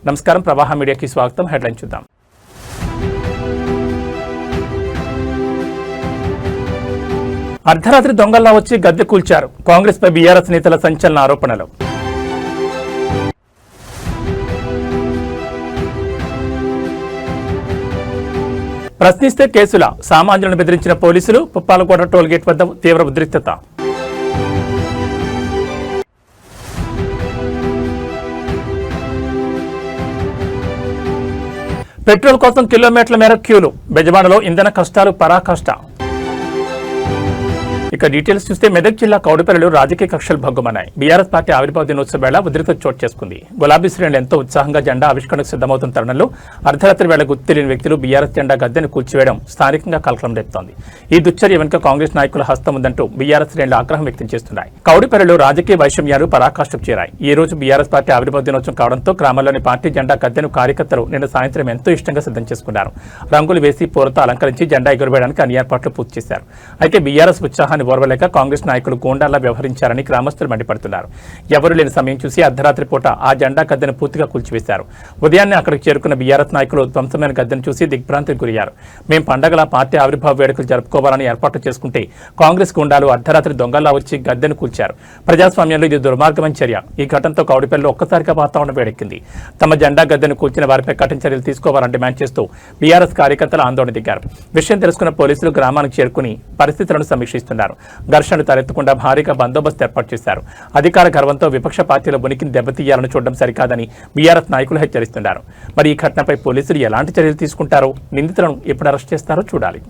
నమస్కారం, ప్రవాహ మీడియాకి స్వాగతం. హెడ్లైన్ చూద్దాం. అర్ధరాత్రి దొంగల్లా వచ్చి గద్దె కూల్చారు. కాంగ్రెస్ పై బీఆర్ఎస్ నేతల సంచలన ఆరోపణలు. ప్రశ్నిస్తే కేసుల సామాన్యులను బెదిరించిన పోలీసులు. పుప్పాలకోట టోల్గేట్ వద్ద తీవ్ర ఉద్రిక్తత. పెట్రోల్ కోసం కిలోమీటర్ల మేర క్యూలు. బెజవాడలో ఇంధన కష్టాలు పరాకాష్ట. ఇక డీటెయిల్స్ చూస్తే మెదక్ జిల్లా కౌడిపల్లిలో రాజకీయ కక్షలు భగ్గుమన్నాయి. బీఆర్ఎస్ పార్టీ ఆవిర్భావ దినోత్సవ వేళ ఉద్రిక్తత చోటు చేసుకుంది. గులాబీ శ్రేణులు ఎంతో ఉత్సాహంగా జెండా ఆవిష్కరణకు సిద్దమవుతున్న తరుణంలో అర్ధరాత్రి వేళ గుర్తు తెలియని వ్యక్తులు బీఆర్ఎస్ జెండా గద్దెను కూల్చివేయడం స్థానికంగా కలకలం రేపుతోంది. ఈ దుశ్చర్య వెనుక కాంగ్రెస్ నాయకుల హస్తం ఉందంటూ బీఆర్ఎస్ శ్రేణులు ఆగ్రహం వ్యక్తం చేస్తున్నాయి. కౌడిపల్లిలో రాజకీయ వైషమ్యాలు పరాకాష్ఠకు చేరాయి. ఈ రోజు బీఆర్ఎస్ పార్టీ ఆవిర్భావ దినోత్సవం కావడంతో గ్రామాల్లోని పార్టీ జెండా గద్దెను కార్యకర్తలు నిన్న సాయంత్రం ఎంతో ఇష్టంగా సిద్ధం చేసుకున్నారు. రంగులు వేసి పూలతో అలంకరించి జెండా ఎగురవేయడానికి అన్ని ఏర్పాట్లు పూర్తి చేశారు. అయితే బీఆర్ఎస్ ఉత్సాహాన్ని ఓర్వలేక కాంగ్రెస్ నాయకులు గూండాల్లా వ్యవహరించారని గ్రామస్తులు మండిపడుతున్నారు. ఎవరు లేని సమయం చూసి అర్ధరాత్రి పూట ఆ జెండా గద్దెను పూర్తిగా కూల్చివేశారు. ఉదయాన్నే అక్కడికి చేరుకున్న బీఆర్ఎస్ నాయకులు ధ్వంసమైన గద్దెను చూసి దిగ్భ్రాంతికి గురయ్యారు. మేం పండగల పార్టీ ఆవిర్భావ వేడుకలు జరుపుకోవాలని ఏర్పాట్లు చేసుకుంటే కాంగ్రెస్ గూండాలు అర్ధరాత్రి దొంగల్లా వచ్చి గద్దెను కూల్చారు. ప్రజాస్వామ్యంలో ఇది దుర్మార్గమైన చర్య. ఈ ఘటనతో కౌడిపల్లిలో ఒక్కసారిగా వాతావరణం వేడెక్కింది. తమ జెండా గద్దెను కూల్చిన వారిపై కఠిన చర్యలు తీసుకోవాలని డిమాండ్ చేస్తూ బీఆర్ఎస్ కార్యకర్తలు ఆందోళన దిగారు. విషయం తెలుసుకున్న పోలీసులు గ్రామానికి చేరుకుని పరిస్థితులను సమీక్షిస్తున్నారు. ఘర్షణ తలెత్తకుండా భారీగా బందోబస్తు ఏర్పాటు చేశారు. అధికార గర్వంతో విపక్ష పార్టీల ఉనికిని దెబ్బతీయాలని చూడడం సరికాదని బీఆర్ఎస్ నాయకులు హెచ్చరిస్తున్నారు. మరి ఈ ఘటనపై పోలీసులు ఎలాంటి చర్యలు తీసుకుంటారో, నిందితులను ఎప్పుడు అరెస్ట్ చేస్తారో చూడాలి.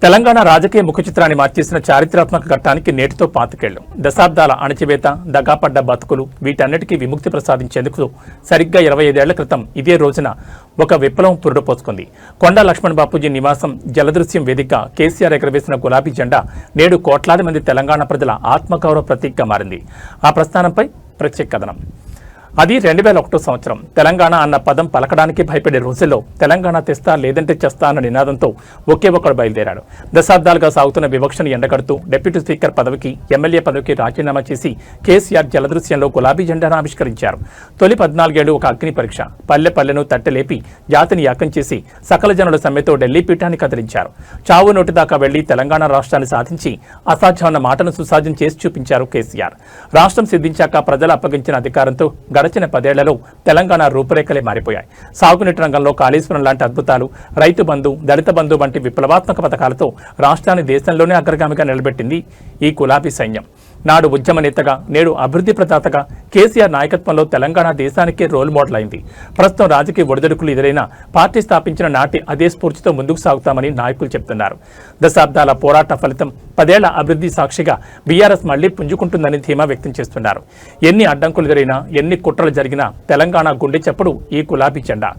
తెలంగాణ రాజకీయ ముఖ చిత్రాన్ని మార్చేసిన చారిత్రాత్మక ఘట్టానికి నేటితో 5 ఏళ్లు. దశాబ్దాల అణచివేత, దగాపడ్డ బతుకులు, వీటన్నిటికీ విముక్తి ప్రసాదించేందుకు సరిగ్గా 25 ఏళ్ల క్రితం ఇదే రోజున ఒక విప్లవం పురుడుపోసుకుంది. కొండా లక్ష్మణ్ బాపూజీ నివాసం జలదృశ్యం వేదికగా కేసీఆర్ ఎగరవేసిన గులాబీ జెండా నేడు కోట్లాది మంది తెలంగాణ ప్రజల ఆత్మగౌరవ ప్రతీకగా మారింది. ఆ ప్రస్థానంపై ప్రత్యేక కథనం. అది 2001 సంవత్సరం. తెలంగాణ అన్న పదం పలకడానికి భయపడే రోజుల్లో తెలంగాణ తెస్తా లేదంటే చేస్తా అన్న నినాదంతో ఒకే ఒక్కడు బయలుదేరాడు. దశాబ్దాలుగా సాగుతున్న వివక్షను ఎండగడుతూ డిప్యూటీ స్పీకర్ పదవికి, ఎమ్మెల్యే పదవికి రాజీనామా చేసి కేసీఆర్ జలదృశ్యంలో గులాబీ జెండాను ఆవిష్కరించారు. తొలి 14 ఏళ్లు ఒక అగ్ని పరీక్ష. పల్లె పల్లెను తట్టెలేపి జాతిని యాకం చేసి సకల జనుల సమ్మెతో ఢిల్లీ పీఠాన్ని కదిలించారు. చావు నోటి దాకా వెళ్లి తెలంగాణ రాష్ట్రాన్ని సాధించి అసాధ్యమైన మాటను సుసాధ్యం చేసి చూపించారు కేసీఆర్. రాష్ట్రం సిద్ధించాక ప్రజలు అప్పగించిన అధికారంతో గడచిన 10 ఏళ్లలో తెలంగాణ రూపురేఖలే మారిపోయాయి. సాగునీటి రంగంలో కాళేశ్వరం లాంటి అద్భుతాలు, రైతు బంధు, దళిత బంధు వంటి విప్లవాత్మక పథకాలతో రాష్ట్రాన్ని దేశంలోనే అగ్రగామిగా నిలబెట్టింది ఈ గులాబీ సైన్యం. నాడు ఉద్యమ నేతగా, నేడు అభివృద్ధి ప్రదాతగా కేసీఆర్ నాయకత్వంలో తెలంగాణ దేశానికే రోల్ మోడల్ అయింది. ప్రస్తుతం రాజకీయ ఒడిదుడుకులు ఎదురైనా పార్టీ స్థాపించిన నాటి అదే స్ఫూర్తితో ముందుకు సాగుతామని నాయకులు చెబుతున్నారు. దశాబ్దాల పోరాట ఫలితం 10 ఏళ్ల అభివృద్ధి సాక్షిగా బీఆర్ఎస్ మళ్లీ పుంజుకుంటుందని ధీమా వ్యక్తం చేస్తున్నారు. ఎన్ని అడ్డంకులు ఎదురైనా, ఎన్ని కుట్రలు జరిగినా తెలంగాణ గుండె చప్పుడు ఈ గులాబీ జెండా.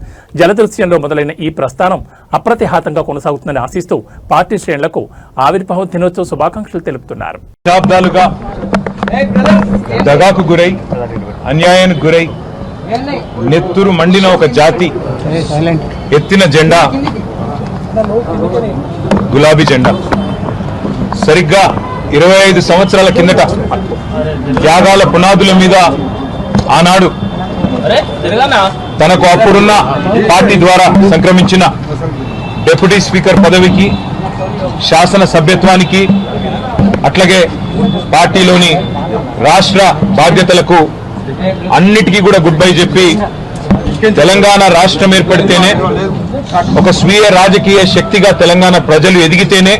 జలదృశ్యంలో మొదలైన ఈ ప్రస్థానం అప్రతిహాతంగా కొనసాగుతుందని ఆశిస్తూ పార్టీ శ్రేణులకు ఆవిర్భావ దినోత్సవ శుభాకాంక్షలు తెలుపుతున్నారు. దశాబ్దాలుగా దగాకు గురై, అన్యాయానికి గురై నెత్తురు మండిన ఒక జాతి ఎత్తిన జెండా గులాబీ జెండా. సరిగ్గా 25 సంవత్సరాల కిందట త్యాగాల పునాదుల మీద ఆనాడు తనకు అప్పుడున్న పార్టీ ద్వారా సంక్రమించిన డిప్యూటీ స్పీకర్ పదవికి, శాసన సభ్యత్వానికి, అట్లాగే పార్టీలోని రాష్ట్ర బాధ్యతలకు అన్నిటికీ కూడా గుడ్ బై చెప్పి తెలంగాణ రాష్ట్రం ఏర్పడితేనే, ఒక స్వీయ రాజకీయ శక్తిగా తెలంగాణ ప్రజలు ఎదిగితేనే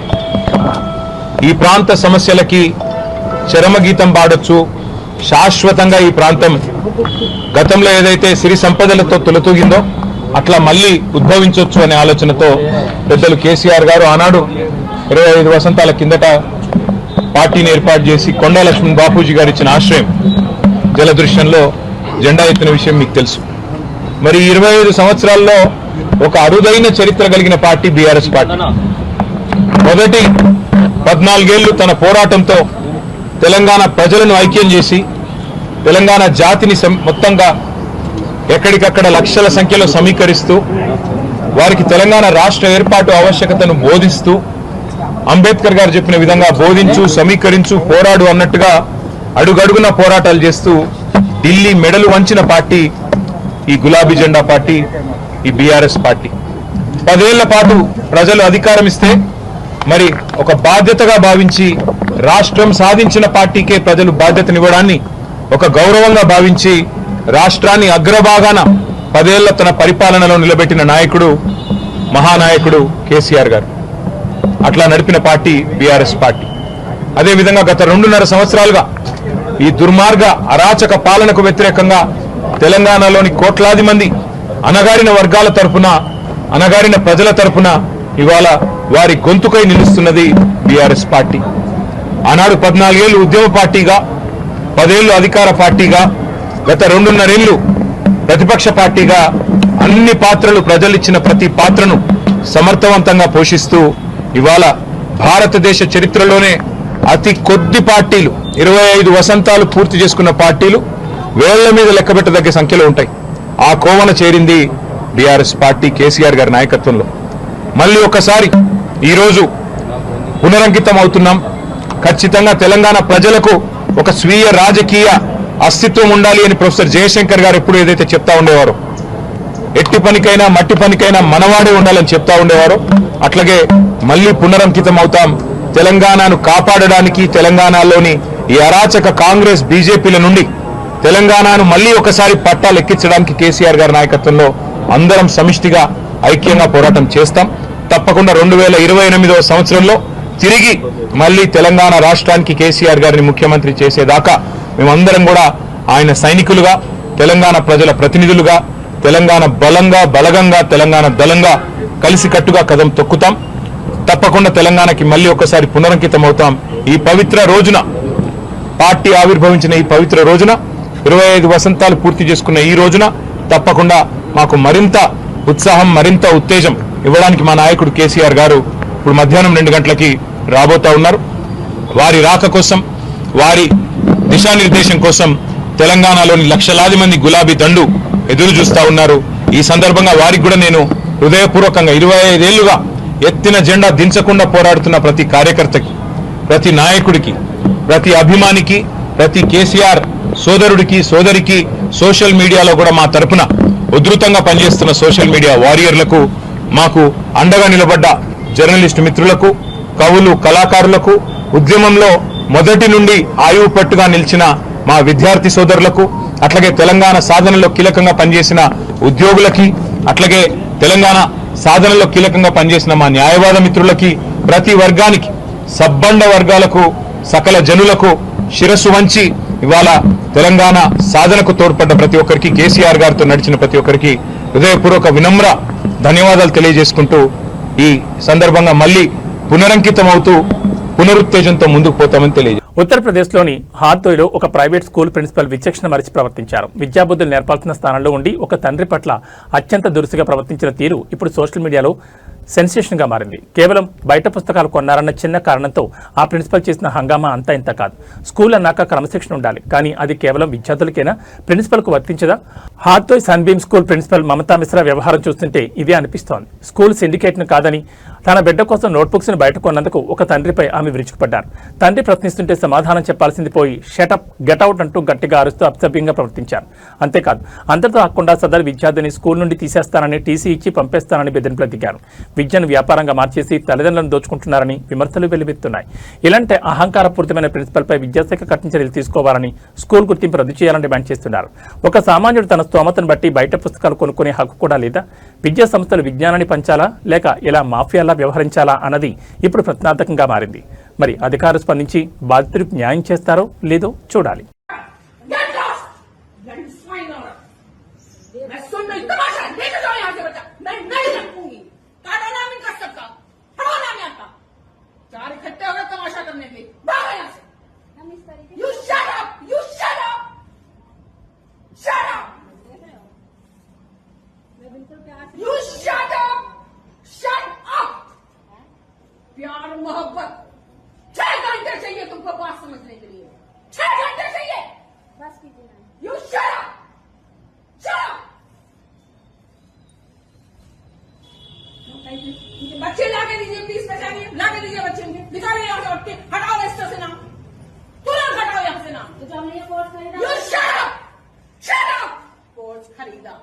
ఈ ప్రాంత సమస్యలకి చరమగీతం పాడొచ్చు, శాశ్వతంగా ఈ ప్రాంతం గతంలో ఏదైతే సిరి సంపదలతో తొలతూగిందో అట్లా మళ్ళీ ఉద్భవించవచ్చు అనే ఆలోచనతో పెద్దలు కేసీఆర్ గారు ఆనాడు 25 వసంతాల కిందట పార్టీని ఏర్పాటు చేసి కొండా లక్ష్మణ్ బాపూజీ గారు ఇచ్చిన ఆశ్రయం జలదృశ్యంలో జెండా ఎత్తిన విషయం మీకు తెలుసు. మరి 25 సంవత్సరాల్లో ఒక అరుదైన చరిత్ర కలిగిన పార్టీ బీఆర్ఎస్ పార్టీ. మొదటి 14 ఏళ్లు తన పోరాటంతో తెలంగాణ ప్రజలను ఐక్యం చేసి తెలంగాణ జాతిని మొత్తంగా ఎక్కడికక్కడ లక్షల సంఖ్యలో సమీకరిస్తూ వారికి తెలంగాణ రాష్ట్ర ఏర్పాటు ఆవశ్యకతను బోధిస్తూ అంబేద్కర్ గారు చెప్పిన విధంగా బోధించు, సమీకరించు, పోరాడు అన్నట్టుగా అడుగడుగున పోరాటాలు చేస్తూ ఢిల్లీ మెడలు వంచిన పార్టీ ఈ గులాబీ జెండా పార్టీ, ఈ బీఆర్ఎస్ పార్టీ. 10 ఏళ్ల పాటు ప్రజలు అధికారం ఇస్తే మరి ఒక బాధ్యతగా భావించి రాష్ట్రం సాధించిన పార్టీకే ప్రజలు బాధ్యతనివ్వడాన్ని ఒక గౌరవంగా భావించి రాష్ట్రాన్ని అగ్రభాగాన 10 ఏళ్ల తన పరిపాలనలో నిలబెట్టిన నాయకుడు మహానాయకుడు కేసీఆర్ గారు. అట్లా నడిపిన పార్టీ బీఆర్ఎస్ పార్టీ. అదేవిధంగా గత 2.5 సంవత్సరాలుగా ఈ దుర్మార్గ అరాచక పాలనకు వ్యతిరేకంగా తెలంగాణలోని కోట్లాది మంది అణగారిన వర్గాల తరపున, అణగారిన ప్రజల తరపున ఇవాళ వారి గొంతుకై నిలుస్తున్నది బీఆర్ఎస్ పార్టీ. ఆనాడు 14 ఏళ్లు ఉద్యమ పార్టీగా, 10 ఏళ్లు అధికార పార్టీగా, గత 2.5 ఏళ్లు ప్రతిపక్ష పార్టీగా అన్ని పాత్రలు, ప్రజలిచ్చిన ప్రతి పాత్రను సమర్థవంతంగా పోషిస్తూ ఇవాళ భారతదేశ చరిత్రలోనే అతి కొద్ది పార్టీలు, 25 వసంతాలు పూర్తి చేసుకున్న పార్టీలు వేళ్ల మీద లెక్కబెట్టదగ్గ సంఖ్యలో ఉంటాయి. ఆ కోవన చేరింది బీఆర్ఎస్ పార్టీ కేసీఆర్ గారి నాయకత్వంలో. మళ్ళీ ఒకసారి ఈరోజు పునరంకితం అవుతున్నాం. ఖచ్చితంగా తెలంగాణ ప్రజలకు ఒక స్వీయ రాజకీయ అస్తిత్వం ఉండాలి అని ప్రొఫెసర్ జయశంకర్ గారు ఎప్పుడు ఏదైతే చెప్తా ఉండేవారో, ఎట్టి పనికైనా మట్టి పనికైనా మనవాడే ఉండాలని చెప్తా ఉండేవారో, అట్లాగే మళ్ళీ పునరంకితం అవుతాం. తెలంగాణను కాపాడడానికి, తెలంగాణలోని ఈ అరాచక కాంగ్రెస్ బీజేపీల నుండి తెలంగాణను మళ్ళీ ఒకసారి పట్టాలు ఎక్కించడానికి కేసీఆర్ గారి నాయకత్వంలో అందరం సమిష్టిగా ఐక్యంగా పోరాటం చేస్తాం. తప్పకుండా 2028వ సంవత్సరంలో తిరిగి మళ్ళీ తెలంగాణ రాష్ట్రానికి కేసీఆర్ గారిని ముఖ్యమంత్రి చేసేదాకా మేమందరం కూడా ఆయన సైనికులుగా, తెలంగాణ ప్రజల ప్రతినిధులుగా, తెలంగాణ బలంగా, బలగంగా, తెలంగాణ దళంగా కలిసికట్టుగా కదం తొక్కుతాం. తప్పకుండా తెలంగాణకి మళ్ళీ ఒకసారి పునరంకితం అవుతాం. ఈ పవిత్ర రోజున, పార్టీ ఆవిర్భవించిన ఈ పవిత్ర రోజున, 25 వసంతాలు పూర్తి చేసుకున్న ఈ రోజున తప్పకుండా మాకు మరింత ఉత్సాహం, మరింత ఉత్తేజం ఇవ్వడానికి మా నాయకుడు కేసీఆర్ గారు ఇప్పుడు మధ్యాహ్నం 2 గంటలకి రాబోతా ఉన్నారు. వారి రాక కోసం, వారి దిశానిర్దేశం కోసం తెలంగాణలోని లక్షలాది మంది గులాబీ దండు ఎదురు చూస్తా ఉన్నారు. ఈ సందర్భంగా వారికి కూడా నేను హృదయపూర్వకంగా 25 ఏళ్లుగా ఎత్తిన జెండా దించకుండా పోరాడుతున్న ప్రతి కార్యకర్తకి, ప్రతి నాయకుడికి, ప్రతి అభిమానికి, ప్రతి కేసీఆర్ సోదరుడికి, సోదరికి, సోషల్ మీడియాలో కూడా మా తరపున ఉధృతంగా పనిచేస్తున్న సోషల్ మీడియా వారియర్లకు, మాకు అండగా నిలబడ్డ జర్నలిస్టు మిత్రులకు, కవులు, కళాకారులకు, ఉద్యమంలో మొదటి నుండి ఆయువు పట్టుగా నిలిచిన మా విద్యార్థి సోదరులకు, అట్లాగే తెలంగాణ సాధనలో కీలకంగా పనిచేసిన ఉద్యోగులకి, అట్లాగే తెలంగాణ సాధనలో కీలకంగా పనిచేసిన మా న్యాయవాద మిత్రులకి, ప్రతి వర్గానికి, సబ్బండ వర్గాలకు, సకల జనులకు శిరస్సు వంచి ఇవాళ తెలంగాణ సాధనకు తోడ్పడ్డ ప్రతి ఒక్కరికి, కేసీఆర్ గారితో నడిచిన ప్రతి ఒక్కరికి హృదయపూర్వక వినమ్ర ధన్యవాదాలు తెలియజేసుకుంటూ ఈ సందర్భంగా మళ్ళీ పునరంకితం అవుతూ పునరుత్తేజంతో ముందుకు పోతామని తెలియజేస్తారు. ఉత్తరప్రదేశ్లోని హార్దోయ్లో ఒక ప్రైవేట్ స్కూల్ ప్రిన్సిపల్ విచక్షణ మరిచి ప్రవర్తించారు. విద్యాబుద్ధులు నేర్పాల్సిన స్థానంలో ఉండి ఒక తండ్రి పట్ల అత్యంత దురుసుగా ప్రవర్తించిన తీరు ఇప్పుడు సోషల్ మీడియాలో సెన్సేషన్ గా మారింది. కేవలం బయట పుస్తకాలు కొన్నారన్న చిన్న కారణంతో ఆ ప్రిన్సిపల్ చేసిన హంగామా అంతా ఇంత కాదు. స్కూల్ అన్నాక క్రమశిక్షణ ఉండాలి, కానీ అది కేవలం విద్యార్థులకేనా, ప్రిన్సిపల్ కు వర్తించదా? హార్దోయ్ Sunbeam school principal Mamata Mishra వ్యవహారం చూస్తుంటే ఇదే అనిపిస్తోంది. స్కూల్ సిండికేట్ ను కాదని తన బిడ్డ కోసం నోట్బుక్స్ ను బయట కొన్నందుకు ఒక తండ్రిపై ఆమె విరుచుకుపడ్డారు. తండ్రి ప్రశ్నిస్తుంటే సమాధానం చెప్పాల్సింది పోయి షటప్, గెట్అవుట్ అంటూ గట్టిగా అరుస్తూ అప్సభ్యంగా ప్రవర్తించారు. అంతేకాదు, అంతటితో కాకుండా సదరు విద్యార్థిని స్కూల్ నుండి తీసేస్తానని, టీసీ ఇచ్చి పంపేస్తానని బెదిరింపులు దిగారు. విద్యను వ్యాపారంగా మార్చేసి తల్లిదండ్రులను దోచుకుంటున్నారని విమర్శలు వెల్లువెత్తున్నాయి. ఇలాంటి అహంకారపూరితమైన ప్రిన్సిపల్పై విద్యాశాఖ కఠిన చర్యలు తీసుకోవాలని, స్కూల్ గుర్తింపు రద్దు చేయాలని డిమాండ్ చేస్తున్నారు. ఒక సామాన్యుడు తన స్తోమతను బట్టి బయట పుస్తకాలు కొనుక్కునే హక్కు కూడా లేదా? విద్యా సంస్థలు విజ్ఞానాన్ని పంచాలా లేక ఇలా మాఫియాలా వ్యవహరించాలా అన్నది ఇప్పుడు ప్రశ్నార్థకంగా మారింది. మరి అధికారులు స్పందించి బాధితులకు న్యాయం చేస్తారో లేదో చూడాలి. You shut up! You shut up! Shut up! खरीदा।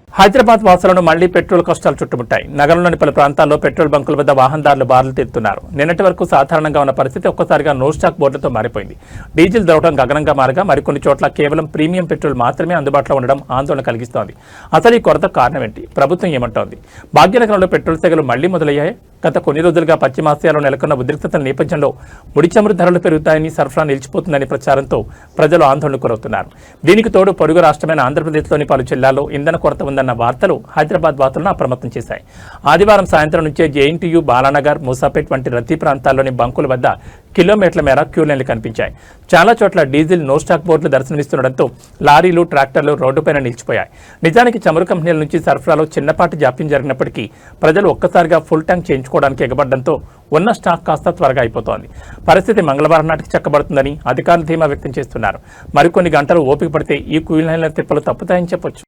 హైదరాబాద్ వాసులను మళ్లీ పెట్రోల్ కష్టాలు చుట్టుముట్టాయి. నగరంలోని పలు ప్రాంతాల్లో పెట్రోల్ బంకుల వద్ద వాహనదారులు బారులు తీరుతున్నారు. నిన్నటి వరకు సాధారణంగా ఉన్న పరిస్థితి ఒక్కసారిగా నో స్టాక్ బోర్డులతో మారిపోయింది. డీజిల్ దొరకడం గగనంగా మారగా మరికొన్ని చోట్ల కేవలం ప్రీమియం పెట్రోల్ మాత్రమే అందుబాటులో ఉండడం ఆందోళన కలిగిస్తోంది. అసలు ఈ కొరత కారణం ఏంటి? ప్రభుత్వం ఏమంటోంది? భాగ్యనగరంలో పెట్రోల్ సెగలు మళ్లీ మొదలయ్యాయి. గత కొన్ని రోజులుగా పశ్చిమాసియాలో నెలకొన్న ఉద్రిక్తతల నేపథ్యంలో ముడి చమురు ధరలు పెరుగుతాయని, సరఫరా నిలిచిపోతుందని ప్రచారంతో ప్రజలు ఆందోళనకు గురవుతున్నారు. దీనికి తోడు పొరుగు రాష్ట్రమైన ఆంధ్రప్రదేశ్లోని పలు జిల్లాల్లో ఇంధన కొరత ఉందన్న వార్తలు హైదరాబాద్ వాసులను అప్రమత్తం చేశాయి. ఆదివారం సాయంత్రం నుంచే జేఎన్టీయూ, బాలానగర్, మూసాపేట్ వంటి రద్దీ ప్రాంతాల్లోని బంకుల వద్ద కిలోమీటర్ల మేర క్యూ లైన్లు కనిపించాయి. చాలా చోట్ల డీజిల్ నో స్టాక్ బోర్డులు దర్శనమిస్తుండటంతో లారీలు, ట్రాక్టర్లు రోడ్డుపైన నిలిచిపోయాయి. నిజానికి చమురు కంపెనీల నుంచి సరఫరాలో చిన్నపాటి జాప్యం జరిగినప్పటికీ ప్రజలు ఒక్కసారిగా ఫుల్ ట్యాంక్ చేయించుకోవడానికి ఎగబడడంతో ఉన్న స్టాక్ కాస్త త్వరగా అయిపోతోంది. పరిస్థితి మంగళవారం నాటికి చక్కబడుతుందని అధికారులు ధీమా వ్యక్తం చేస్తున్నారు. మరికొన్ని గంటలు ఓపిక పడితే ఈ క్యూ లైన్ల తిప్పలు తప్పుతాయని చెప్పొచ్చు.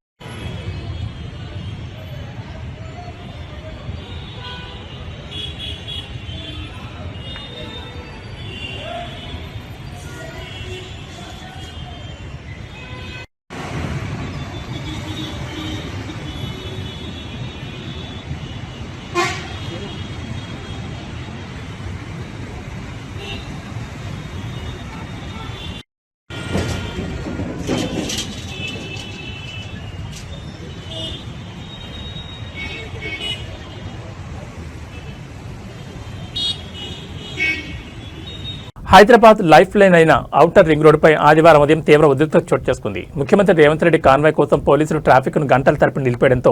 హైదరాబాద్ లైఫ్ లైన్ అయిన ఔటర్ రింగ్ రోడ్డుపై ఆదివారం ఉదయం తీవ్ర ఉద్రిక్తత చోటు చేసుకుంది. ముఖ్యమంత్రి రేవంత్ రెడ్డి కాన్వాయ్ కోసం పోలీసులు ట్రాఫిక్ను గంటల తరపున నిలిపేయడంతో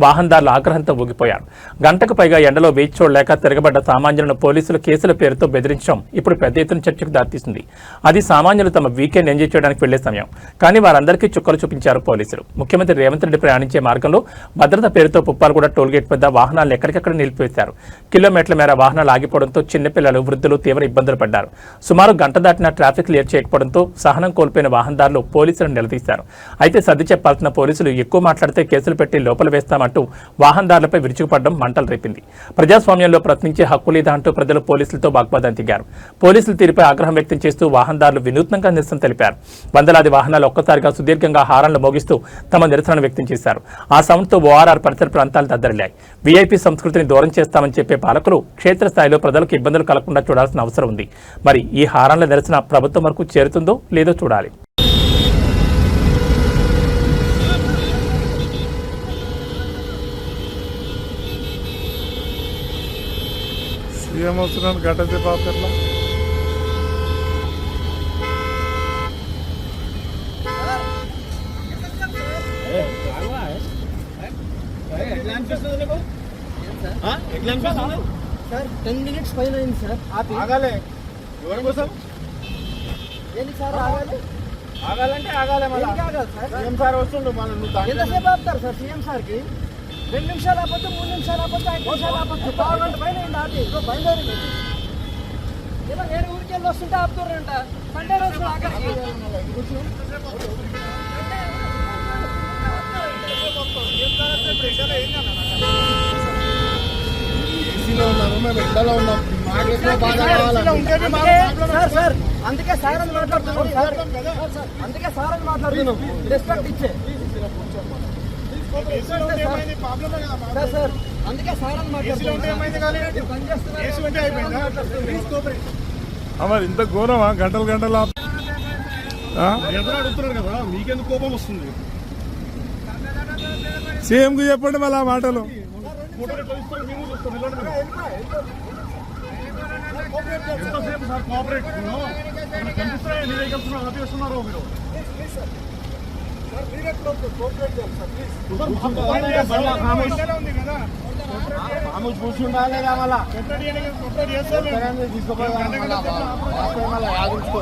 వాహనదారులు ఆగ్రహంతో ఊగిపోయారు. గంటకు పైగా ఎండలో వేచి చూడలేక తిరగబడ్డ సామాన్యులను పోలీసులు కేసుల పేరుతో బెదిరించడం ఇప్పుడు పెద్ద ఎత్తున చర్చకు దారితీసింది. అది సామాన్యులు తమ వీకెండ్ ఎంజాయ్ చేయడానికి వెళ్లే సమయం. కానీ వారందరికీ చుక్కలు చూపించారు పోలీసులు. ముఖ్యమంత్రి రేవంత్ రెడ్డి ప్రయాణించే మార్గంలో భద్రత పేరుతో పుప్పాలగూడ టోల్గేట్ వద్ద వాహనాలను ఎక్కడికక్కడ నిలిపివేశారు. కిలోమీటర్ల మేర వాహనాలు ఆగిపోవడంతో చిన్నపిల్లలు, వృద్ధులు తీవ్ర ఇబ్బందులు పడ్డారు. సుమారు గంట దాటిన ట్రాఫిక్ క్లియర్ చేయకపోవడంతో సహనం కోల్పోయిన వాహనదారులు పోలీసులను నిలదీశారు. అయితే సర్ది చెప్పాల్సిన పోలీసులు ఎక్కువ మాట్లాడితే కేసులు పెట్టి లోపల వేస్తామంటూ వాహనదారులపై విరుచుకుపడడం మంటలు రేపింది. ప్రజాస్వామ్యంలో ప్రశ్నించే హక్కు లేదా అంటూ ప్రజలు పోలీసులతో వాగ్వాదం దిగారు. పోలీసుల తీరుపై ఆగ్రహం వ్యక్తం చేస్తూ వాహనదారులు వినూత్నంగా నిరసన తెలిపారు. వందలాది వాహనాలు ఒక్కసారిగా సుదీర్ఘంగా హారన్లు మోగిస్తూ తమ నిరసన వ్యక్తం చేశారు. ఆ సౌండ్తో ఓఆర్ఆర్ పరిసర ప్రాంతాలు దద్దరిల్లాయి. వీఐపీ సంస్కృతిని దూరం చేస్తామని చెప్పే పాలకులు క్షేత్రస్థాయిలో ప్రజలకు ఇబ్బందులు కలగకుండా చూడాల్సిన అవసరం ఉంది. మరి ఈ హారన్ల నిరసన ప్రభుత్వం వరకు చేరుతుందో లేదో చూడాలి. సీఎం వస్తున్నాను గట్టతే పాపర్లా సార్ 10 minutes పైన అయింది సార్. ఆగాలి ఎవరి కోసం ఏంటి సార్ ఆగాలి? ఆగాలంటే ఆగాలి. మళ్ళీ ఆగాలి సార్. సీఎం సార్ వస్తుండు. మళ్ళీ ఎంతసేపు ఆపుతారు సార్ సీఎం సార్కి? 2 నిమిషాలు ఆపొద్దు, 3 నిమిషాలు ఆపొద్దు, 5 నిమిషాలు ఆపొద్దు, పావు గంట పైన అయింది ఆపి. బయలుదేరింది. ఇలా వేరే ఊరికి వెళ్ళి వస్తుంటే ఆపుతారంట. సండే రోజు ఆఖరికి సార్ సార్ అందుకే సార్ అని మాట్లాడుతున్నాం సార్. అందుకే సార్ అని మాట్లాడుతున్నాం. రెస్పెక్ట్ ఇచ్చే సార్ సార్ అందుకే సార్ అని మాట్లాడుతున్నాం. మరి ఇంత ఘోరమా? గంటలు గంటలు అడుగుతున్నారు కదా, మీకెందుకు కోపం వస్తుంది? సీఎం కు చెప్పండి మళ్ళీ ఆ మాటలు. ఎంతసేపు సార్ కోఆపరేట్ కనిపిస్తున్నాయి. ఎన్ని వెహికల్స్ ఆపేస్తున్నారు మీరు? కూర్చుండాలి మళ్ళా తీసుకోపోయి యాదించుకో.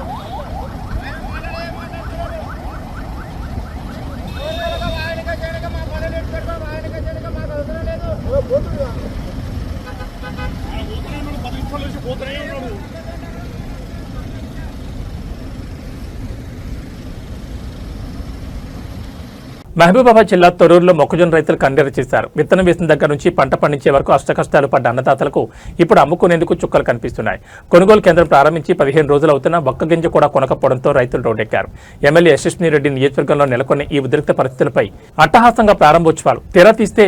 మహబూబాబాద్ జిల్లా తొర్రూరులో మొక్కజొన్న రైతులు కన్నెర చేశారు. విత్తనం వేసిన దగ్గర నుంచి పంట పండించే వరకు అష్టకష్టాలు పడ్డ అన్నదాతలకు ఇప్పుడు అమ్ముకునేందుకు చుక్కలు కనిపిస్తున్నాయి. కొనుగోలు కేంద్రం ప్రారంభించి 15 రోజులు అవుతున్నా ఒక్క గింజ కూడా కొనకపోవడంతో రైతులు రోడ్డెక్కారు. ఎమ్మెల్యే యశస్విని రెడ్డి నియోజకవర్గంలో నెలకొన్న ఈ ఉద్రిక్త పరిస్థితులపై అట్టహాసంగా ప్రారంభోత్సవాలు తెర తీస్తే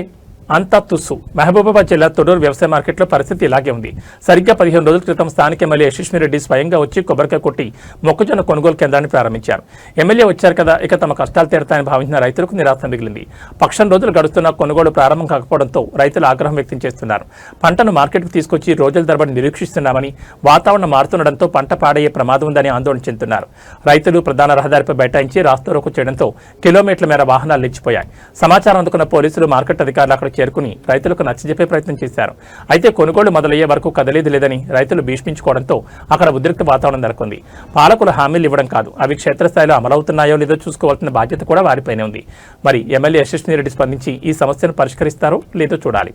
అంతా తుస్సు. మహబూబాబాద్ జిల్లా తొర్రూరు వ్యవసాయ మార్కెట్లో పరిస్థితి ఇలాగే ఉంది. సరిగ్గా 15 రోజుల క్రితం స్థానిక ఎమ్మెల్యే యశస్విని రెడ్డి స్వయంగా వచ్చి కొబ్బరికాయ కొట్టి మొక్కజొన్న కొనుగోలు కేంద్రాన్ని ప్రారంభించారు. ఎమ్మెల్యే వచ్చారు కదా, ఇక తమ కష్టాలు తీరతాయని భావించిన రైతులకు నిరాశ మిగిలింది. పక్షం రోజులు గడుస్తున్నా కొనుగోలు ప్రారంభం కాకపోవడంతో రైతులు ఆగ్రహం వ్యక్తం చేస్తున్నారు. పంటను మార్కెట్కు తీసుకొచ్చి రోజుల తరబడి నిరీక్షిస్తున్నామని, వాతావరణం మారుతుండటంతో పంట పాడయ్యే ప్రమాదం ఉందని ఆందోళన చెందుతున్నారు. రైతులు ప్రధాన రహదారిపై బైఠాయించి రాస్తారోకో చేయడంతో కిలోమీటర్ల మేర వాహనాలు నిలిచిపోయాయి. సమాచారం అందుకున్న పోలీసులు, మార్కెట్ అధికారులు అక్కడ చేరుకుని రైతులకు నచ్చజెప్పే ప్రయత్నం చేశారు. అయితే కొనుగోలు మొదలయ్యే వరకు కదలేదు లేదని రైతులు భీష్మించుకోవడంతో అక్కడ ఉద్రిక్త వాతావరణం నెలకొంది. పాలకులు హామీలు ఇవ్వడం కాదు, అవి క్షేత్రస్థాయిలో అమలవుతున్నాయో లేదో చూసుకోవాల్సిన బాధ్యత కూడా వారిపైనే ఉంది. మరి ఎమ్మెల్యే యశస్విని రెడ్డి స్పందించి ఈ సమస్యను పరిష్కరిస్తారో లేదో చూడాలి.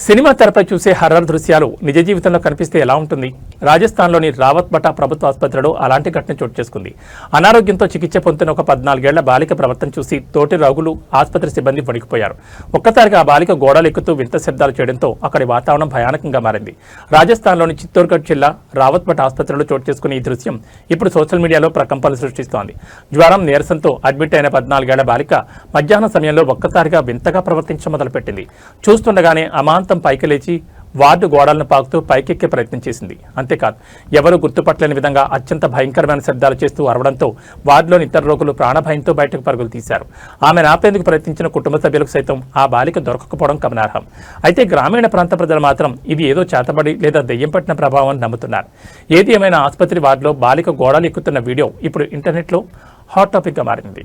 సినిమా తెరపై చూసే హర్రర్ దృశ్యాలు నిజ జీవితంలో కనిపిస్తే ఎలా ఉంటుంది? రాజస్థాన్లోని రావత్ బటా ప్రభుత్వ ఆసుపత్రిలో అలాంటి ఘటన చోటు చేసుకుంది. అనారోగ్యంతో చికిత్స పొందుతున్న ఒక 14 ఏళ్ల బాలిక ప్రవర్తన చూసి తోటి రోగులు, ఆసుపత్రి సిబ్బంది వణికిపోయారు. ఒక్కసారిగా ఆ బాలిక గోడలు ఎక్కుతూ వింత శబ్దాలు చేయడంతో అక్కడి వాతావరణం భయానకంగా మారింది. రాజస్థాన్లోని చిత్తూర్గఢ్ జిల్లా రావత్ బటా ఆసుపత్రిలో చోటు చేసుకున్న ఈ దృశ్యం ఇప్పుడు సోషల్ మీడియాలో ప్రకంపనలు సృష్టిస్తోంది. జ్వరం, నీరసంతో అడ్మిట్ అయిన 14 ఏళ్ల బాలిక మధ్యాహ్నం సమయంలో ఒక్కసారిగా వింతగా ప్రవర్తించడం మొదలుపెట్టింది. చూస్తుండగానే అమాంతం పైకి లేచి వార్డు గోడలను పాకుతూ పైకెక్కే ప్రయత్నం చేసింది. అంతేకాదు, ఎవరూ గుర్తుపట్టలేని విధంగా అత్యంత భయంకరమైన శబ్దాలు చేస్తూ అరవడంతో వార్డులోని ఇతర రోగులు ప్రాణభయంతో బయటకు పరుగులు తీశారు. ఆమెను ఆపేందుకు ప్రయత్నించిన కుటుంబ సభ్యులకు సైతం ఆ బాలిక దొరకకపోవడం గమనార్హం. అయితే గ్రామీణ ప్రాంత ప్రజలు మాత్రం ఇది ఏదో చేతబడి లేదా దెయ్యం పట్టిన ప్రభావం నమ్ముతున్నారు. ఏది ఏమైనా ఆసుపత్రి వార్డులో బాలిక గోడలు ఎక్కుతున్న వీడియో ఇప్పుడు ఇంటర్నెట్లో హాట్ టాపిక్గా మారింది.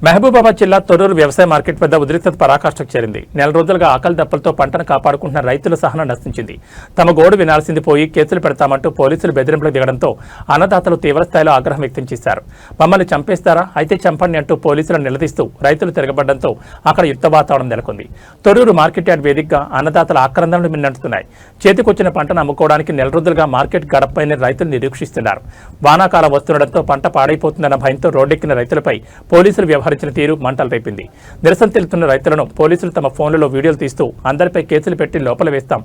మహబూబాబాద్ జిల్లా తొర్రూరు వ్యవసాయ మార్కెట్ వద్ద ఉద్రిక్తత పరాకాష్ఠకు చేరింది. నెల రోజులుగా ఆకలి దప్పలతో పంటను కాపాడుకుంటున్న రైతుల సహనం నశించింది. తమ గోడు వినాల్సింది పోయి కేసులు పెడతామంటూ పోలీసులు బెదిరింపులకు దిగడంతో అన్నదాతలు తీవ్రస్థాయిలో ఆగ్రహం వ్యక్తం చేశారు. మమ్మల్ని చంపేస్తారా, అయితే చంపండి అంటూ పోలీసులను నిలదీస్తూ రైతులు తిరగబడడంతో అక్కడ యుద్ధ వాతావరణం నెలకొంది. తొర్రూరు మార్కెట్ యార్డ్ వేదికగా అన్నదాతల ఆక్రందనలు మిన్నంటున్నాయి. చేతికొచ్చిన పంటను అమ్ముకోవడానికి నెల రోజులుగా మార్కెట్ గడపపైనే రైతులు నిరీక్షిస్తున్నారు. వానాకాలం వస్తుండటంతో పంట పాడైపోతుందన్న భయంతో రోడ్డెక్కిన రైతులపై పోలీసులు వ్యవహరించిన తీరు మంటలు రేపింది. నిరసన తెలుపుతున్న రైతులను పోలీసులు తమ ఫోన్లలో వీడియోలు తీస్తూ అందరిపై కేసులు పెట్టి లోపల వేస్తాం,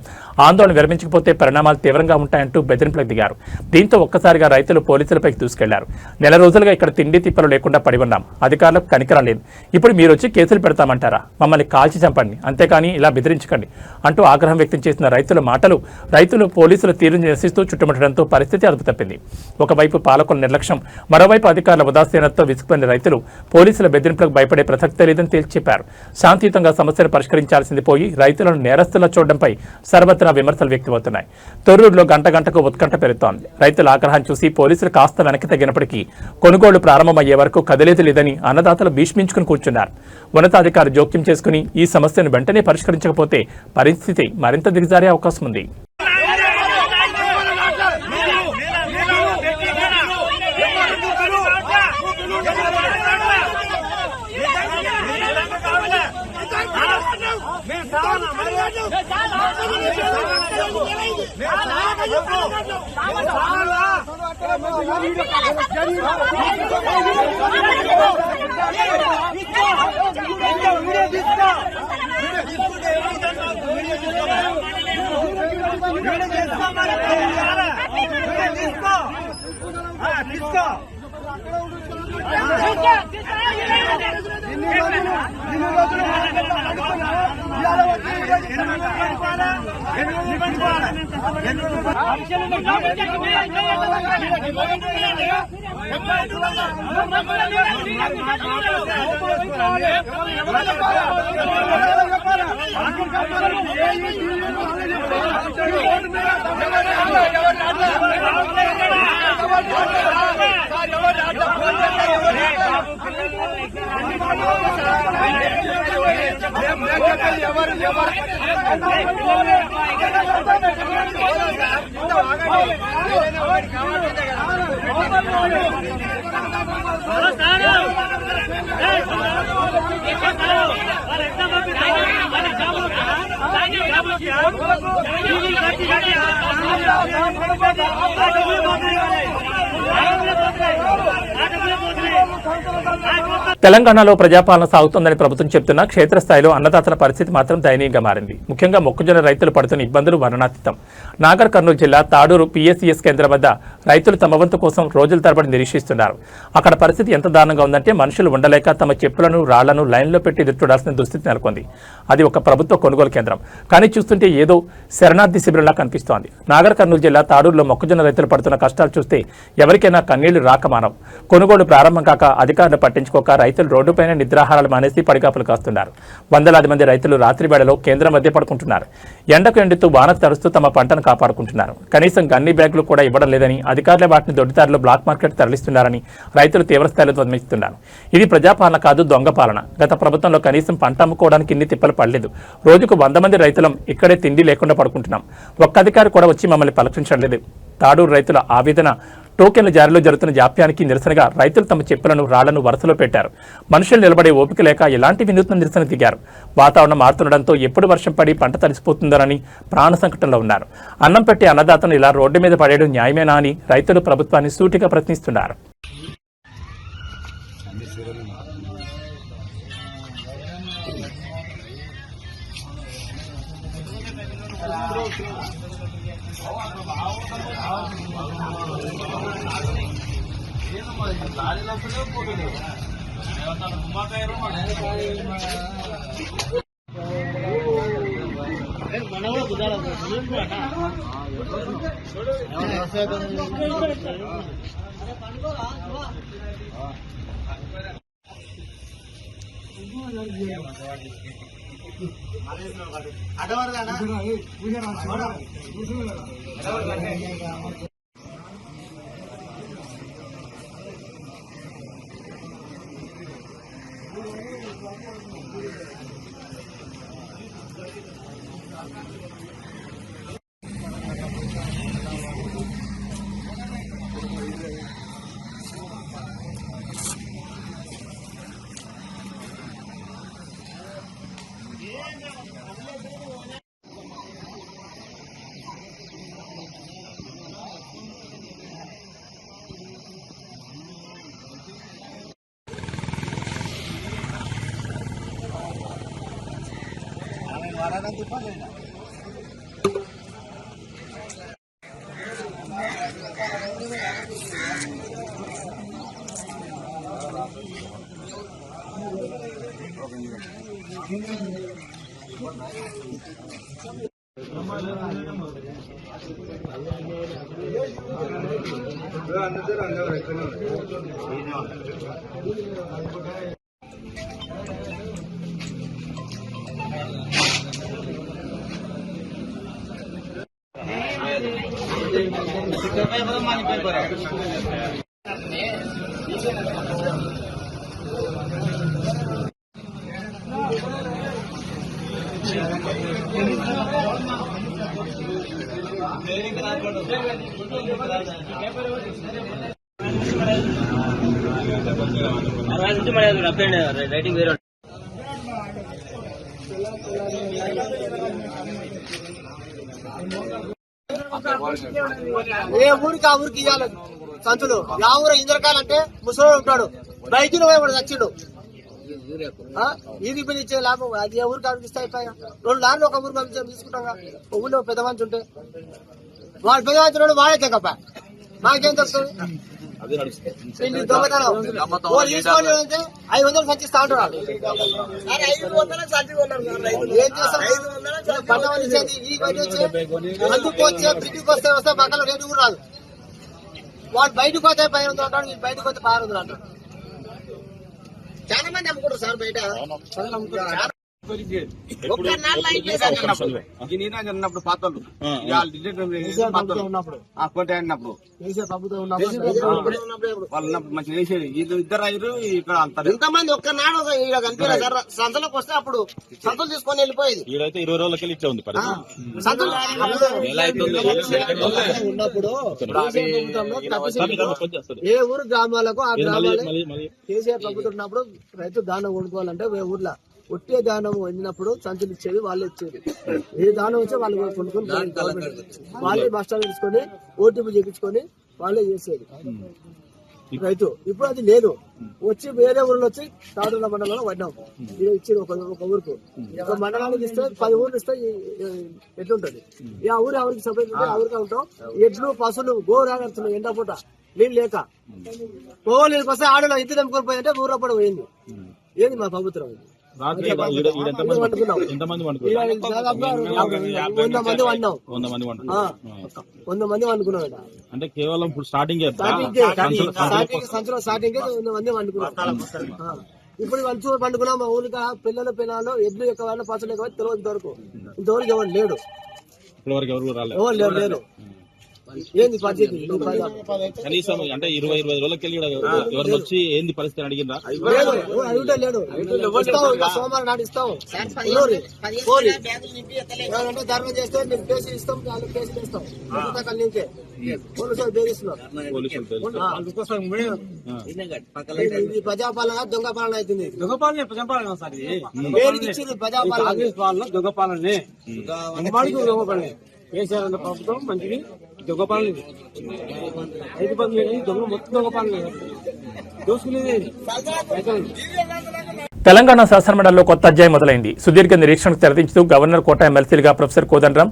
ఆందోళన విరమించకపోతే పరిణామాలు తీవ్రంగా ఉంటాయంటూ బెదిరింపులకు దిగారు. దీంతో ఒక్కసారిగా రైతులు పోలీసులపైకి దూసుకెళ్లారు. నెల రోజులుగా ఇక్కడ తిండి తిప్పలు లేకుండా పడి ఉన్నాం, అధికారులకు కనికరం లేదు, ఇప్పుడు మీరు వచ్చి కేసులు పెడతామంటారా? మమ్మల్ని కాల్చి చంపండి, అంతేకాని ఇలా బెదిరించకండి అంటూ ఆగ్రహం వ్యక్తం చేసిన రైతుల మాటలు రైతులు పోలీసుల తీరును నిరసిస్తూ చుట్టుముట్టడంతో పరిస్థితి అదుపు తప్పింది. ఒకవైపు పాలకుల నిర్లక్ష్యం, మరోవైపు అధికారుల ఉదాసీనతతో విసుగుపడిన రైతులు పోలీసుల బెదిరింపులకు భయపడే ప్రసక్తే లేదని తేల్చి చెప్పారు. శాంతియుతంగా సమస్యను పరిష్కరించాల్సింది పోయి రైతులను నేరస్తులా చూడడంపై సర్వత్రా విమర్శలు వ్యక్తమవుతున్నాయి. తొర్రూరులో గంటకు ఉత్కంఠ పెరుగుతోంది. రైతుల ఆగ్రహం చూసి పోలీసులు కాస్త వెనక్కి తగ్గినప్పటికీ కొనుగోళ్లు ప్రారంభమయ్యే వరకు కదలేదు లేదని అన్నదాతలు భీష్మించుకుని కూర్చున్నారు. ఉన్నతాధికారి జోక్యం చేసుకుని ఈ సమస్యను వెంటనే పరిష్కరించకపోతే పరిస్థితి మరింత దిగజారే అవకాశం ఉంది. తెలంగాణలో ప్రజాపాలన సాగుతోందని ప్రభుత్వం చెప్తున్నా క్షేత్రస్థాయిలో అన్నదాతల పరిస్థితి మాత్రం దయనీయంగా మారింది. ముఖ్యంగా మొక్కజొన్న రైతులు పడుతున్న ఇబ్బందులు వర్ణనాతీతం. నాగర్ కర్నూలు జిల్లా తాడూరు పిఎస్సిఎస్ కేంద్రం వద్ద రైతులు తమ వంతు కోసం రోజుల తరబడి నిరీక్షిస్తున్నారు. అక్కడ పరిస్థితి ఎంత దారుణంగా ఉందంటే మనుషులు ఉండలేక తమ చెప్పులను రాళ్లను లైన్లో పెట్టి ఎదురు చూడాల్సిన దుస్థితి నెలకొంది. అది ఒక ప్రభుత్వ కొనుగోలు కేంద్రం, కానీ చూస్తుంటే ఏదో శరణార్థి శిబిరంలా కనిపిస్తోంది. నాగర్ కర్నూలు జిల్లా తాడూరులో మొక్కజొన్న రైతులు పడుతున్న కష్టాలు చూస్తే ఎవరికైనా కన్నీళ్లు రాక మానవు. కొనుగోలు ప్రారంభం కాక అధికారులు పట్టించుకోక రైతులు రోడ్డుపైన నిద్రాహారాలు మానేసి పడిగాపులు కాస్తున్నారు. వందలాది మంది రైతులు రాత్రి వేళలో కేంద్రం మధ్య పడుకుంటున్నారు. ఎండకు ఎండుతూ వానకు తరుస్తూ తమ పంటను కాపాడుకుంటున్నారు. కనీసం గన్ని బ్యాగులు కూడా ఇవ్వడం లేదని అధికారులే వాటిని దొడ్డిదారిలో బ్లాక్ మార్కెట్ తరలిస్తున్నారని రైతులు తీవ్రస్థాయిలో ధ్వనిస్తున్నారు. ఇది ప్రజాపాలన కాదు, దొంగ పాలన. గత ప్రభుత్వంలో కనీసం పంట అమ్ముకోవడానికి ఇన్ని తిప్పలు పడలేదు. రోజుకు 100 మంది రైతులం ఇక్కడే తిండి లేకుండా పడుకుంటున్నాం. ఒక్క అధికారి కూడా వచ్చి మమ్మల్ని పలకరించలేదు. తాడూరు రైతుల ఆవేదన టోకెన్ల జారీలో జరుగుతున్న జాప్యానికి నిరసనగా రైతులు తమ చెప్పులను రాళ్లను వరుసలో పెట్టారు. మనుషులు నిలబడే ఓపిక లేక ఎలాంటి వినూత్న నిరసన దిగారు. వాతావరణం మారుతుండడంతో ఎప్పుడు వర్షం పడి పంట తడిసిపోతుందోనని ప్రాణ సంకటంలో ఉన్నారు. అన్నం పెట్టి అన్నదాతను ఇలా రోడ్డు మీద పడేయడం న్యాయమేనా అని రైతులు ప్రభుత్వాన్ని సూటిగా ప్రశ్నిస్తున్నారు. రైటింగ్ వేరే ఏ ఊరికి ఆ ఊరికి ఇవ్వాలి సంచులు. ఆ ఊరు ఇంద్రకాయలు అంటే ముసలి ఉంటాడు, బయటికి పోయి చచ్చిండు. ఈది బిల్ ఇచ్చే లాభం అది ఏ ఊరికి ఆవిడకి ఇస్తే 2 లారీలు ఒక ఊరు పంపించాం తీసుకుంటాం. ఊళ్ళో పెద్ద మంచి ఉంటే వాడు పెద్ద మంచి ఉన్నాడు, వాడే తెగప్ప మాకేం తెలుస్తుంది. దొంగతనం తీసుకోండి అంటే 500 సంచిస్తా ఉంటాడు. ఏం చేస్తాం పంటలు ఇచ్చేది ఈ అందుకు వచ్చే బ్రిడ్జికి వస్తే పక్కన రేటు కూడా రాదు. వాడు బయటకు వస్తే 500 అంటాడు, వీళ్ళు బయటకు వస్తే 600 అంటాడు. చాలా మంది అమ్ముకుంటారు సార్ బయట. అన్నప్పుడు పాత్రలు వాళ్ళు మంచిగా వేసేది. ఇద్దరు అయ్యారు ఇక్కడ అంటారు. ఇంతమంది ఒక్కనాడు కనిపించారు సార్. సంతలోకి వస్తే అప్పుడు సంతలు తీసుకొని వెళ్ళిపోయేది. 20 రోజులకి ఇట్లా ఉంది సంతలు ఉన్నప్పుడు ఏ ఊరు గ్రామాలకు ఆ గ్రామాలు కేసీఆర్ ప్రభుత్వం ఉన్నప్పుడు రైతు దానం కొనుక్కోవాలంటే ఊర్లో ఒట్టే దానం వండినప్పుడు సంచులు ఇచ్చేది, వాళ్ళే ఇచ్చేది. ఏ దానం వచ్చే వాళ్ళు కొనుక్కొని వాళ్ళే బస్టాండ్ తీసుకొని ఓటీపీ చేయించుకొని వాళ్ళే చేసేది రైతు. ఇప్పుడు అది లేదు. వచ్చి వేరే ఊర్లో వచ్చి తాడుల మండలంలో పడ్డాం. ఇచ్చి ఒక ఊరుకు ఒక మండలానికి ఇస్తే 10 ఊర్లు ఇస్తే ఎట్లుంటది. ఆ ఊరు ఎవరికి సపరేట్ ఉంటే ఆ ఊరికే ఉంటాం. ఎడ్లు పశువులు గోరాడుతున్నాయి ఎండ పూట నీళ్ళు లేక పోవలేదు. వస్తే ఆడలో ఇంటి తెంపుకొని పోయిందంటే ఊర్లో పడి పోయింది. ఏంది మా ప్రభుత్వం? 100 మంది వండుకున్నాం. అంటే కేవలం స్టార్టింగ్ సంవత్సరం స్టార్టింగ్ 100 మంది వండుకున్నాం. ఇప్పుడు వాళ్ళు పండుకున్నాం. మా ఊరిగా పిల్లలు ఎడ్లు ఎక్కువ వాళ్ళు పచ్చలు ఎక్కువ తెలియదు. ఇంతవరకు ఎవరు లేడు. ఎవరు లేరు. ఏంది పరిస్థితి? కనీసం అంటే 20 రోజులకి ఎవరిని వచ్చి ఏంది పరిస్థితి అడిగిందా? అడుగుతా లేడు. సోమవారం నాడు ఇస్తాం. ధర్మం చేస్తే మేము కేసులు ఇస్తాం, కేసులు ఇస్తాం. నుంచే పోలీసులు బేరిస్తున్నారు. ప్రజాపాలన దొంగ పాలన అవుతుంది. ప్రజాపాలన సార్ ప్రజాపాలన దొంగ పాలనే కేసీఆర్ అన్న ప్రభుత్వం మంచిది. దొంగ పాలన రైతు బంధు దొంగ మొత్తం దొంగ పాలన దోసుకునేది. తెలంగాణ శాసనమండలిలో కొత్త అధ్యాయం మొదలైంది. సుదీర్ఘ నిరీక్షణకు తెరదించుతూ గవర్నర్ కోట ఎమ్మెల్సీలుగా ప్రొఫెసర్ కోదండరాం,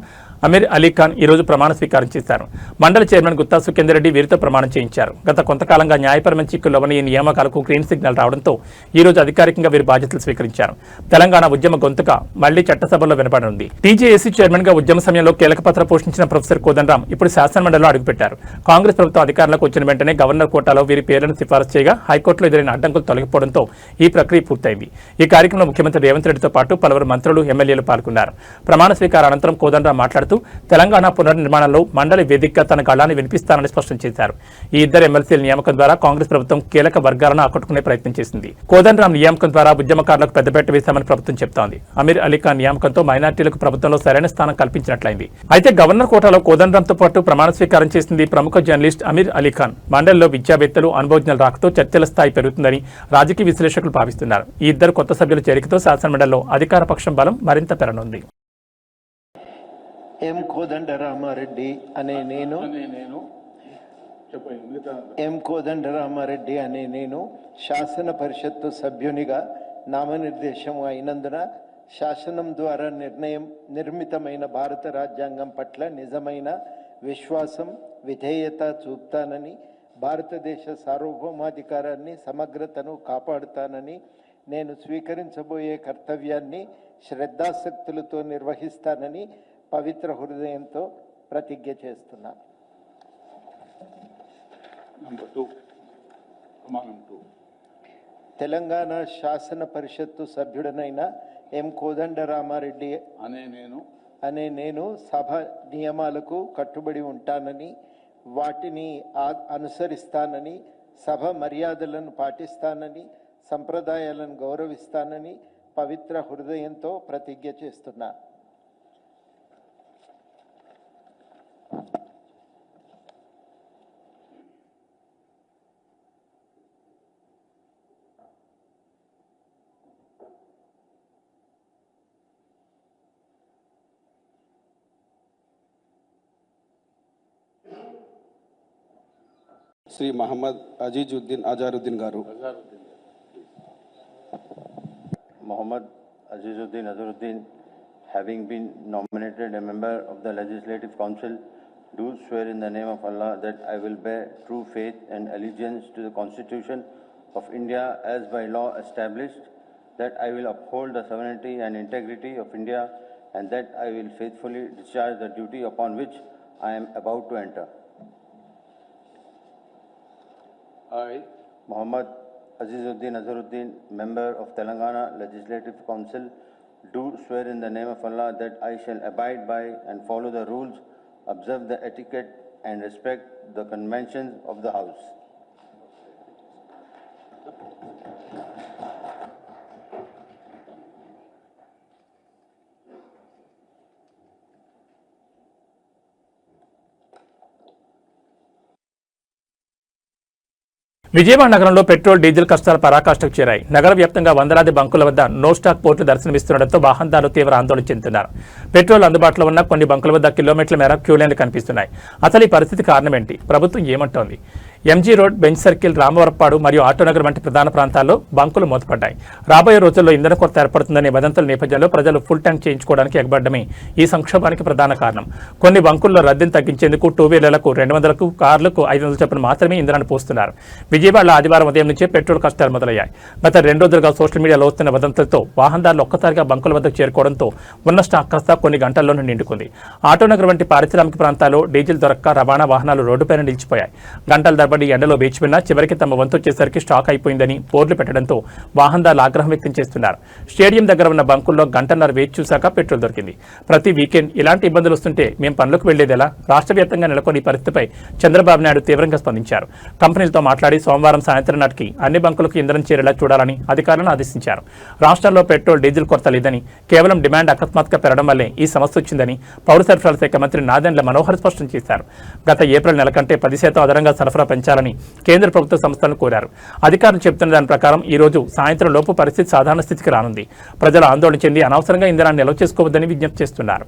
అమీర్ అలీఖాన్ ఈ రోజు ప్రమాణ స్వీకారం చేశారు. మండలి చైర్మన్ గుత్తా సుఖేందర్ రెడ్డి వీరితో ప్రమాణం చేయించారు. గత కొంతకాలంగా న్యాయపరమైన చిక్కుల్లోని ఈ నియామకాలకు గ్రీన్ సిగ్నల్ రావడంతో ఈ రోజు అధికారికంగా వీరు బాధ్యతలు స్వీకరించారు. తెలంగాణ ఉద్యమ గొంతుక మళ్లీ చట్టసభలో వినపడనుంది. టీజేఏసీ చైర్మన్ గా ఉద్యమ సమయంలో కీలక పాత్ర పోషించిన ప్రొఫెసర్ కోదండరాం ఇప్పుడు శాసనమండలిలో అడుగుపెట్టారు. కాంగ్రెస్ ప్రభుత్వం అధికారంలోకి వచ్చిన వెంటనే గవర్నర్ కోటాలో వీరి పేర్లను సిఫారసు చేయగా హైకోర్టులో ఎదురైన అడ్డంకులు తొలగిపోవడంతో ఈ ప్రక్రియ పూర్తయింది. ఈ కార్యక్రమంలో ముఖ్యమంత్రి రేవంత్ రెడ్డితో పాటు పలువురు మంత్రులు, ఎమ్మెల్యేలు పాల్గొన్నారు. ప్రమాణ స్వీకార అనంతరం కోదండరాం మాట్లాడుతూ తెలంగాణ పునర్నిర్మాణంలో మండలి వేదికగా తన గళాన్ని వినిపిస్తానని స్పష్టం చేశారు. ఈ ఇద్దరు ఎమ్మెల్సీల నియామకం ద్వారా కాంగ్రెస్ ప్రభుత్వం కీలక వర్గాలను ఆకట్టుకునే ప్రయత్నం చేసింది. కోదండరాం నియామకం ద్వారా ఉద్యమకారులకు పెద్దపేట వేశామని ప్రభుత్వం చెబుతోంది. అమీర్ అలీఖాన్ నియామకంతో మైనార్టీలకు ప్రభుత్వంలో సరైన స్థానం కల్పించినట్లయింది. అయితే గవర్నర్ కోటాలో కోదండరాంతో పాటు ప్రమాణ స్వీకారం చేసింది ప్రముఖ జర్నలిస్ట్ అమీర్ అలీఖాన్. మండలిలో విద్యావేత్తలు, అనుభవజ్ఞుల రాకతో చర్చల స్థాయి పెరుగుతుందని రాజకీయ విశ్లేషకులు భావిస్తున్నారు. ఈ ఇద్దరు కొత్త సభ్యుల చేరికతో శాసనమండలిలో అధికార పక్షం బలం మరింత పెరగనుంది. ఎం కోదండరామారెడ్డి అనే నేను శాసన పరిషత్తు సభ్యునిగా నామనిర్దేశం అయినందున శాసనం ద్వారా నిర్మితమైన భారత రాజ్యాంగం పట్ల నిజమైన విశ్వాసం, విధేయత చూపుతానని, భారతదేశ సార్వభౌమాధికారాన్ని, సమగ్రతను కాపాడుతానని, నేను స్వీకరించబోయే కర్తవ్యాన్ని శ్రద్ధాసక్తులతో నిర్వహిస్తానని పవిత్ర హృదయంతో ప్రతిజ్ఞ చేస్తున్నాను. తెలంగాణ శాసన పరిషత్తు సభ్యుడనైన ఎం కోదండరామారెడ్డి అనే నేను సభ నియమాలకు కట్టుబడి ఉంటానని, వాటిని అనుసరిస్తానని, సభ మర్యాదలను పాటిస్తానని, సంప్రదాయాలను గౌరవిస్తానని పవిత్ర హృదయంతో ప్రతిజ్ఞ చేస్తున్నాను. శ్రీ మహమ్మద్ అజీజుద్దీన్ అజారుద్దీన్ గారు. Muhammad Azizuddin Azharuddin, having been nominated a member of the Legislative Council, do swear in the name of Allah that I will bear true faith and allegiance to the Constitution of India as by law established, that I will uphold the sovereignty and integrity of India, and that I will faithfully discharge the duty upon which I am about to enter. I, Muhammad Azizuddin Azharuddin, member of Telangana Legislative Council, do swear in the name of Allah that I shall abide by and follow the rules, observe the etiquette and respect the conventions of the House. Vijayawada నగరంలో petrol diesel కష్టాలు పరాకాష్ఠకు చేరాయి. నగర వ్యాప్తంగా వందలాది బంకుల వద్ద no stock port దర్శనమిస్తుండటంతో వాహనదారులు తీవ్ర ఆందోళన చెందుతున్నారు. పెట్రోల్ అందుబాటులో ఉన్న కొన్ని బంకుల వద్ద కిలోమీటర్ల మేర క్యూలైన్లు కనిపిస్తున్నాయి. అసలు ఈ పరిస్థితి కారణం ఏంటి? ప్రభుత్వం ఏమంటోంది? MG road, Benz circle, Ramavarappadu మరియు ఆటోనగర్ వంటి ప్రధాన ప్రాంతాల్లో బంకులు మూతపడ్డాయి. రాబోయే రోజుల్లో ఇంధన కొరత ఏర్పడుతుందనే వదంతుల నేపథ్యంలో ప్రజలు ఫుల్ ట్యాంక్ చేయించుకోవడానికి ఎగబడ్డమే ఈ సంక్షోభానికి ప్రధాన కారణం. కొన్ని బంకుల్లో రద్దీని తగ్గించేందుకు 2 వీలర్లకు 200కు, కార్లకు 500 చొప్పున మాత్రమే ఇంధనాన్ని పోస్తున్నారు. విజయవాడలో ఆదివారం ఉదయం నుంచే పెట్రోల్ కష్టాలు మొదలయ్యాయి. గత 2 రోజులుగా సోషల్ మీడియాలో వస్తున్న వదంతులతో వాహనదారులు ఒక్కసారిగా బంకుల వద్దకు చేరుకోవడంతో ఉన్న స్టాక్ కాస్త కొన్ని గంటల్లోనే నిండుకుంది. ఆటోనగర్ వంటి పారిశ్రామిక ప్రాంతాల్లో డీజిల్ దొరక్క రవాణా వాహనాలు రోడ్డుపైన నిలిచిపోయాయి. గంటల తరబడి ఎండలో వేచిపోయినా చివరికి తమ వంతు వచ్చేసరికి స్టాక్ అయిపోయిందని బోర్డులు పెట్టడంతో వాహనదారులు ఆగ్రహం వ్యక్తం చేస్తున్నారు. స్టేడియం దగ్గర ఉన్న బంకుల్లో గంటన్నర వేచి చూశాక పెట్రోల్ దొరికింది. ప్రతి వీకెండ్ ఇలాంటి ఇబ్బందులు వస్తుంటే మేము పనులకు వెళ్లేదెలా? రాష్ట్ర వ్యాప్తంగా నెలకొని పరిస్థితిపై చంద్రబాబు నాయుడు తీవ్రంగా స్పందించారు. కంపెనీలతో మాట్లాడి సోమవారం సాయంత్రం నాటికి అన్ని బంకులకు ఇంధనం చేరేలా చూడాలని అధికారులను ఆదేశించారు. రాష్ట్రంలో పెట్రోల్, డీజిల్ కొరత లేదని, కేవలం డిమాండ్ అకస్మాత్తుగా పెరగడం వల్లే ఈ సమస్య వచ్చిందని పౌర సరఫరాల శాఖ మంత్రి నాదెండ్ల మనోహర్ స్పష్టం చేశారు. గత ఏప్రిల్ నెల కంటే 10% అదనంగా సరఫరా పెంచాలని కేంద్ర ప్రభుత్వ సంస్థలను కోరారు. అధికారులు చెబుతున్న దాని ప్రకారం ఈ రోజు సాయంత్రం లోపు పరిస్థితి సాధారణ స్థితికి రానుంది. ప్రజలు ఆందోళన చెంది అనవసరంగా ఇంధనాన్ని నిల్వ చేసుకోవద్దని విజ్ఞప్తి చేస్తున్నారు.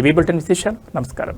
ఏబీ బులెటిన్ విశేషాలు. నమస్కారం.